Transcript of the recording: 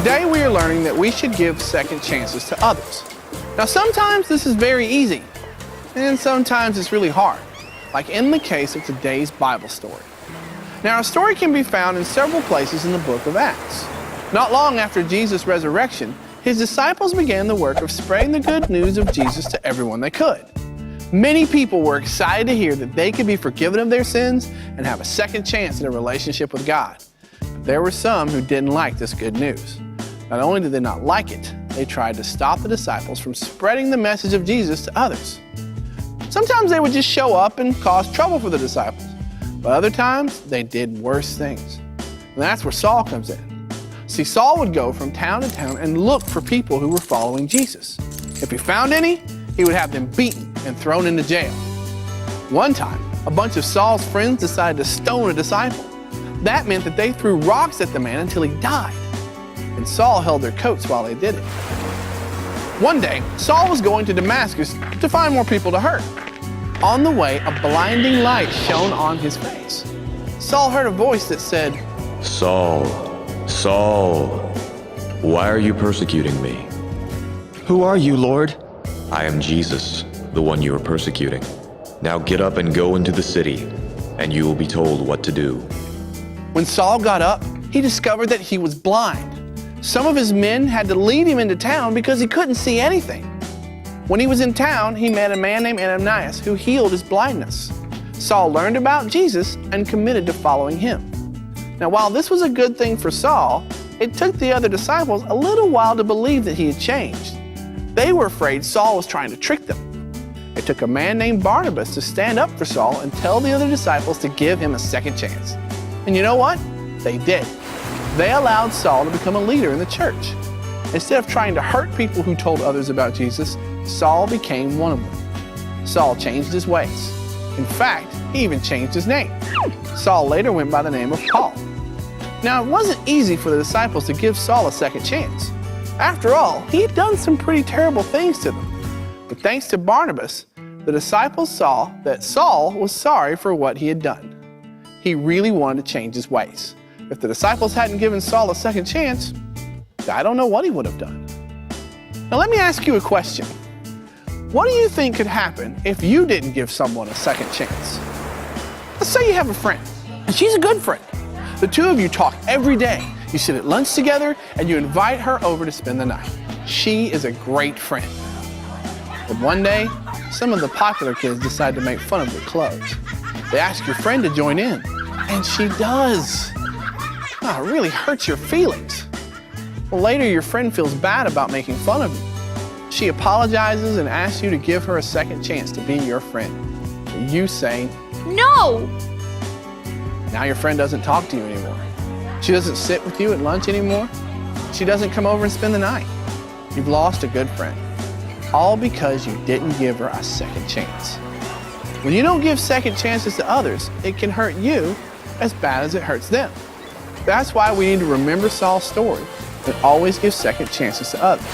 Today we are learning that we should give second chances to others. Now sometimes this is very easy, and sometimes it's really hard, like in the case of today's Bible story. Now our story can be found in several places in the book of Acts. Not long after Jesus' resurrection, his disciples began the work of spreading the good news of Jesus to everyone they could. Many people were excited to hear that they could be forgiven of their sins and have a second chance in a relationship with God. But there were some who didn't like this good news. Not only did they not like it, they tried to stop the disciples from spreading the message of Jesus to others. Sometimes they would just show up and cause trouble for the disciples, but other times they did worse things. And that's where Saul comes in. See, Saul would go from town to town and look for people who were following Jesus. If he found any, he would have them beaten and thrown into jail. One time, a bunch of Saul's friends decided to stone a disciple. That meant that they threw rocks at the man until he died. And Saul held their coats while they did it. One day, Saul was going to Damascus to find more people to hurt. On the way, a blinding light shone on his face. Saul heard a voice that said, "Saul, Saul, why are you persecuting me?" "Who are you, Lord?" "I am Jesus, the one you are persecuting. Now get up and go into the city, and you will be told what to do." When Saul got up, he discovered that he was blind. Some of his men had to lead him into town because he couldn't see anything. When he was in town, he met a man named Ananias who healed his blindness. Saul learned about Jesus and committed to following him. Now, while this was a good thing for Saul, it took the other disciples a little while to believe that he had changed. They were afraid Saul was trying to trick them. It took a man named Barnabas to stand up for Saul and tell the other disciples to give him a second chance. And you know what? They did. They allowed Saul to become a leader in the church. Instead of trying to hurt people who told others about Jesus, Saul became one of them. Saul changed his ways. In fact, he even changed his name. Saul later went by the name of Paul. Now, it wasn't easy for the disciples to give Saul a second chance. After all, he had done some pretty terrible things to them. But thanks to Barnabas, the disciples saw that Saul was sorry for what he had done. He really wanted to change his ways. If the disciples hadn't given Saul a second chance, I don't know what he would have done. Now let me ask you a question. What do you think could happen if you didn't give someone a second chance? Let's say you have a friend, and she's a good friend. The two of you talk every day. You sit at lunch together, and you invite her over to spend the night. She is a great friend. But one day, some of the popular kids decide to make fun of your clothes. They ask your friend to join in, and she does. Oh, it really hurts your feelings. Well, later your friend feels bad about making fun of you. She apologizes and asks you to give her a second chance to be your friend. But you say, "No!" Now your friend doesn't talk to you anymore. She doesn't sit with you at lunch anymore. She doesn't come over and spend the night. You've lost a good friend. All because you didn't give her a second chance. When you don't give second chances to others, it can hurt you as bad as it hurts them. That's why we need to remember Saul's story and always give second chances to others.